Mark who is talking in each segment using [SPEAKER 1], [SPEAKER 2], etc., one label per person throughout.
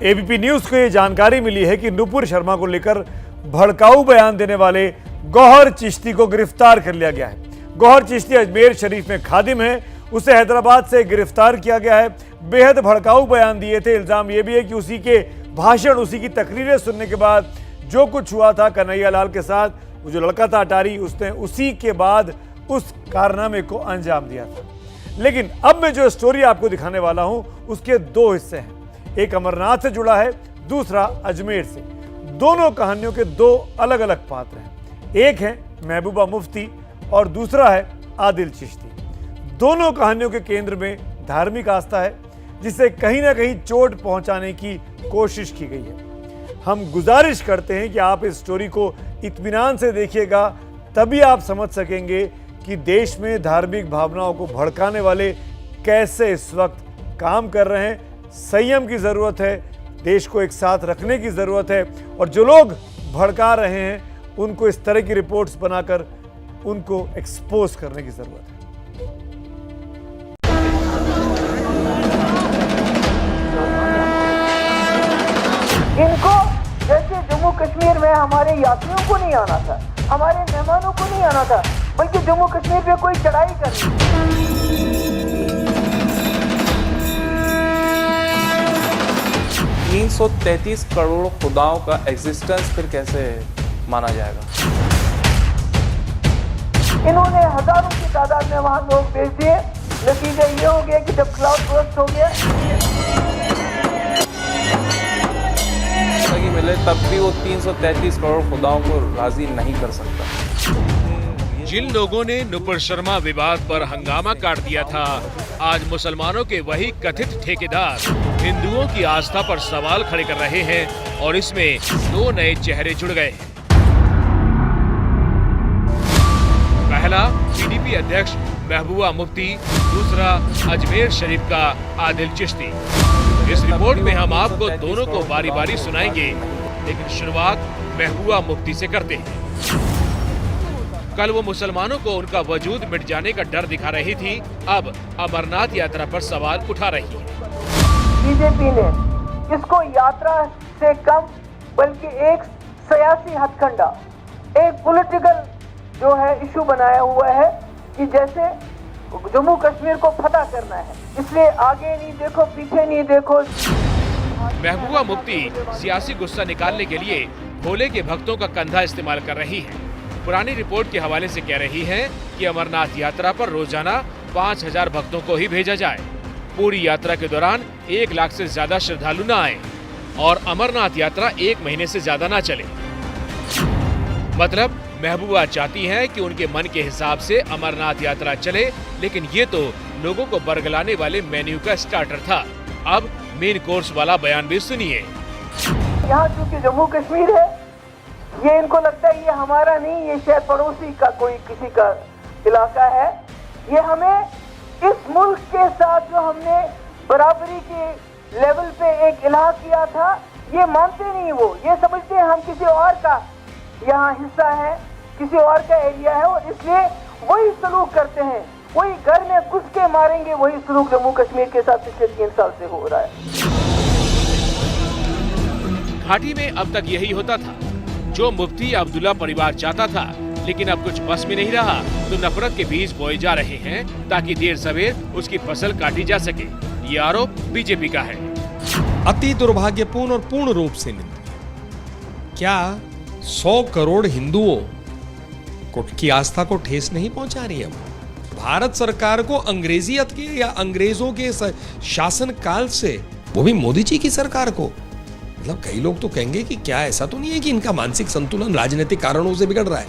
[SPEAKER 1] ABP news को यह जानकारी मिली है कि नुपुर शर्मा को लेकर भड़काऊ बयान देने वाले गौहर चिश्ती को गिरफ्तार कर लिया गया है। गौहर चिश्ती अजमेर शरीफ में खादिम है, उसे हैदराबाद से गिरफ्तार किया गया है। बेहद भड़काऊ बयान दिए थे। इल्जाम यह भी है कि उसी के भाषण, उसी की तकरीरें सुनने के बाद जो कुछ हुआ था कन्हैया लाल के साथ, वो जो लड़का था अटारी, उसने उसी के बाद उस कारनामे को अंजाम दिया था। लेकिन अब मैं जो स्टोरी आपको दिखाने वाला हूं उसके दो हिस्से हैं। एक अमरनाथ से जुड़ा है, दूसरा अजमेर से। दोनों कहानियों के दो अलग अलग पात्र हैं। एक है महबूबा मुफ्ती और दूसरा है आदिल चिश्ती। दोनों कहानियों के केंद्र में धार्मिक आस्था है, जिसे कहीं ना कहीं चोट पहुंचाने की कोशिश की गई है। हम गुजारिश करते हैं कि आप इस स्टोरी को इत्मीनान से देखिएगा, तभी आप समझ सकेंगे कि देश में धार्मिक भावनाओं को भड़काने वाले कैसे इस वक्त काम कर रहे हैं। संयम की जरूरत है, देश को एक साथ रखने की जरूरत है, और जो लोग भड़का रहे हैं उनको इस तरह की रिपोर्ट्स बनाकर उनको एक्सपोज करने की जरूरत है।
[SPEAKER 2] इनको जैसे जम्मू कश्मीर में हमारे यात्रियों को नहीं आना था, हमारे मेहमानों को नहीं आना था, बल्कि जम्मू कश्मीर पे कोई चढ़ाई करनी।
[SPEAKER 3] 333 करोड़ खुदाओं का एग्जिस्टेंस फिर कैसे माना जाएगा?
[SPEAKER 2] इन्होंने हजारों की तादाद में वहां लोग भेज दिए। नतीजा ये हो गया कि जब क्लाउड बर्स्ट हो गया,
[SPEAKER 3] मिले तब भी वो 333 करोड़ खुदाओं को राजी नहीं कर सकता।
[SPEAKER 4] जिन लोगों ने नुपुर शर्मा विवाद पर हंगामा काट दिया था, आज मुसलमानों के वही कथित ठेकेदार हिंदुओं की आस्था पर सवाल खड़े कर रहे हैं, और इसमें दो नए चेहरे जुड़ गए हैं। पहला पीडीपी अध्यक्ष महबूबा मुफ्ती, दूसरा अजमेर शरीफ का आदिल चिश्ती। इस रिपोर्ट में हम आपको दोनों को बारी बारी सुनाएंगे, लेकिन शुरुआत महबूबा मुफ्ती से करते हैं। कल वो मुसलमानों को उनका वजूद मिट जाने का डर दिखा रही थी, अब अमरनाथ यात्रा पर सवाल उठा रही है।
[SPEAKER 2] बीजेपी ने इसको यात्रा से कम बल्कि एक सियासी हथकंडा, एक पॉलिटिकल जो है इशू बनाया हुआ है कि जैसे जम्मू कश्मीर को फतह करना है, इसलिए आगे नहीं देखो, पीछे नहीं देखो।
[SPEAKER 4] महबूबा मुफ्ती सियासी गुस्सा निकालने के लिए भोले के भक्तों का कंधा इस्तेमाल कर रही है। पुरानी रिपोर्ट के हवाले से कह रही है कि अमरनाथ यात्रा पर रोजाना 5000 भक्तों को ही भेजा जाए। पूरी यात्रा के दौरान 1 लाख से ज्यादा श्रद्धालु न आए और अमरनाथ यात्रा 1 महीने से ज्यादा न चले। मतलब महबूबा चाहती हैं कि उनके मन के हिसाब से अमरनाथ यात्रा चले, लेकिन ये तो लोगों को बरगलाने वाले मेन्यू का स्टार्टर था। अब मेन कोर्स वाला बयान भी सुनिए।
[SPEAKER 2] यहाँ चूंकि जम्मू कश्मीर है, ये इनको लगता है ये हमारा नहीं, ये शायद पड़ोसी का कोई किसी का इलाका है। ये हमें इस मुल्क के साथ जो हमने बराबरी के लेवल पे एक इलाहा किया था, ये मानते नहीं। वो ये समझते हैं हम किसी और का यहाँ हिस्सा है, किसी और का एरिया है, और इसलिए वही सलूक करते हैं। वही घर में घुस के मारेंगे, वही सलूक जम्मू कश्मीर के साथ पिछले 3 साल से हो रहा है।
[SPEAKER 4] घाटी में अब तक यही होता था, जो मुफ्ती अब्दुल्ला परिवार चाहता था, लेकिन अब कुछ बस में नहीं रहा तो नफरत के बीज बोए जा रहे हैं ताकि देर सवेर उसकी फसल काटी जा सके। ये आरोप बीजेपी का है।
[SPEAKER 5] अति दुर्भाग्यपूर्ण और पूर्ण रूप से निंदनीय। क्या 100 करोड़ हिंदुओं की आस्था को ठेस नहीं पहुंचा रही है? भारत सरकार को अंग्रेजियत के या अंग्रेजों के शासन काल से, वो भी मोदी जी की सरकार को, मतलब कई लोग तो कहेंगे कि क्या ऐसा तो नहीं है कि इनका मानसिक संतुलन राजनीतिक कारणों से बिगड़ रहा है?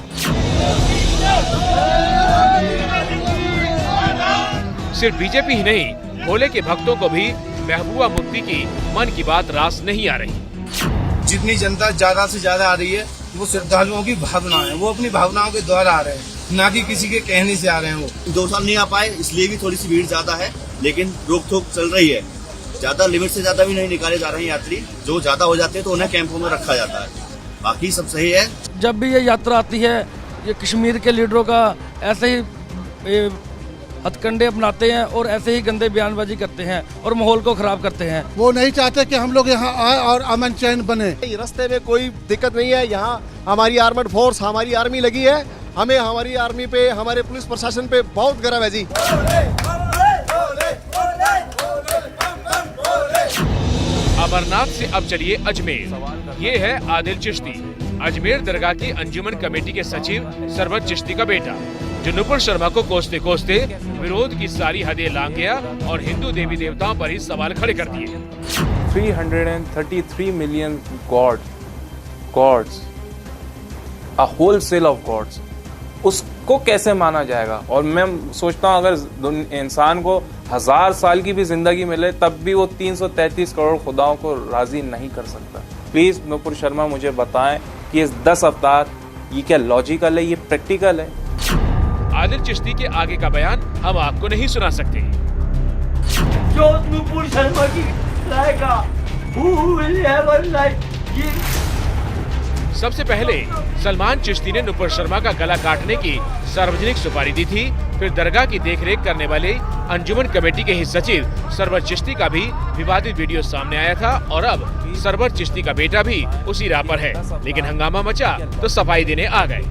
[SPEAKER 4] सिर्फ बीजेपी ही नहीं, भोले के भक्तों को भी महबूबा मुफ्ती की मन की बात रास नहीं आ रही।
[SPEAKER 6] जितनी जनता ज्यादा से ज्यादा आ रही है, वो श्रद्धालुओं की भावना है, वो अपनी भावनाओं के द्वारा आ रहे हैं, ना कि किसी के कहने से आ रहे हैं। वो
[SPEAKER 7] 2 साल नहीं आ पाए, इसलिए भी थोड़ी सी भीड़ ज्यादा है, लेकिन रोक टोक चल रही है। ज्यादा लिमिट से ज्यादा भी नहीं निकाले जा रहे हैं यात्री। जो ज्यादा हो जाते हैं तो उन्हें कैंपों में रखा जाता है, बाकी सब सही है।
[SPEAKER 8] जब भी ये यात्रा आती है, ये कश्मीर के लीडरों का ऐसे ही हथकंडे अपनाते हैं और ऐसे ही गंदे बयानबाजी करते हैं और माहौल को ख़राब करते हैं।
[SPEAKER 9] वो नहीं चाहते कि हम लोग यहाँ आए और अमन चैन बने।
[SPEAKER 10] रास्ते में कोई दिक्कत नहीं है, यहाँ हमारी आर्मड फोर्स, हमारी आर्मी लगी है, हमें हमारी आर्मी पे, हमारे पुलिस प्रशासन पे बहुत गर्व है जी।
[SPEAKER 4] अमरनाथ से अब चलिए अजमेर। ये है आदिल चिश्ती, अजमेर दरगाह की अंजुमन कमेटी के सचिव सरवत चिश्ती का बेटा, जो नुपुर शर्मा को कोसते कोसते विरोध की सारी हदें लांघ गया और हिंदू देवी देवताओं पर ही सवाल खड़े कर दिए।
[SPEAKER 3] 333 million gods, a wholesale of gods, उसको कैसे माना जाएगा? और मैं सोचता हूँ अगर इंसान को 1000 साल की भी जिंदगी मिले तब भी वो 333 करोड़ खुदाओं को राजी नहीं कर सकता। प्लीज नुपुर शर्मा मुझे बताएं कि इस 10 अवतार ये क्या लॉजिकल है, ये प्रैक्टिकल है?
[SPEAKER 4] आदिल चिश्ती के आगे का बयान हम आपको नहीं सुना सकते।
[SPEAKER 2] जो नुपुर शर्मा की लाएगा, who will ever like ये
[SPEAKER 4] सबसे पहले सलमान चिश्ती ने नुपुर शर्मा का गला काटने की सार्वजनिक सुपारी दी थी। फिर दरगाह की देखरेख करने वाले अंजुमन कमेटी के ही सचिव सरवर चिश्ती का भी विवादित वीडियो सामने आया था और अब सरवर चिश्ती का बेटा भी उसी राह पर है। लेकिन हंगामा मचा तो सफाई देने आ गए।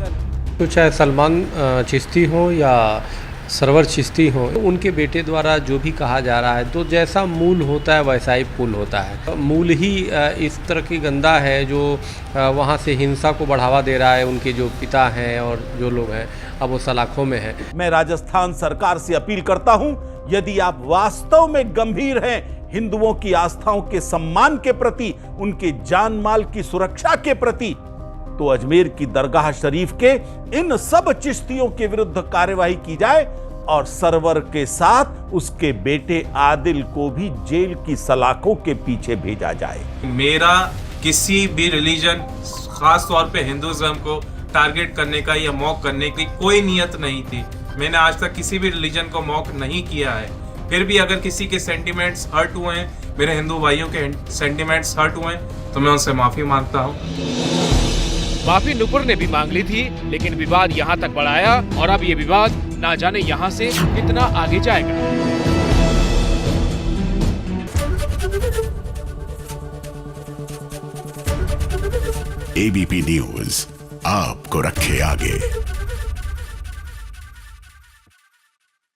[SPEAKER 11] तो चाहे सलमान चिश्ती हो या सरवर चिश्ती हो, उनके बेटे द्वारा जो भी कहा जा रहा है, तो जैसा मूल होता है वैसा ही पुल होता है। मूल ही इस तरह की गंदा है जो वहाँ से हिंसा को बढ़ावा दे रहा है। उनके जो पिता हैं और जो लोग हैं अब वो सलाखों में हैं।
[SPEAKER 12] मैं राजस्थान सरकार से अपील करता हूं, यदि आप वास्तव में गंभीर हैं हिंदुओं की आस्थाओं के सम्मान के प्रति, उनके जान माल की सुरक्षा के प्रति, तो अजमेर की दरगाह शरीफ के इन सब चिश्तियों के विरुद्ध कार्यवाही की जाए और सरवर के साथ उसके बेटे आदिल को भी जेल की सलाखों के पीछे भेजा जाए।
[SPEAKER 13] मेरा किसी भी रिलीजन, खास तौर पे हिंदुइज्म को टारगेट करने का या मॉक करने की कोई नियत नहीं थी। मैंने आज तक किसी भी रिलीजन को मॉक नहीं किया है। फिर भी अगर किसी के सेंटिमेंट्स हर्ट हुए हैं, मेरे हिंदू भाइयों के सेंटिमेंट्स हर्ट हुए हैं, तो मैं उनसे माफी मांगता हूँ।
[SPEAKER 4] माफी नुपुर ने भी मांग ली थी, लेकिन विवाद यहाँ तक बढ़ाया और अब ये विवाद ना जाने यहाँ से कितना आगे जाएगा।
[SPEAKER 14] ABP न्यूज आपको रखे आगे।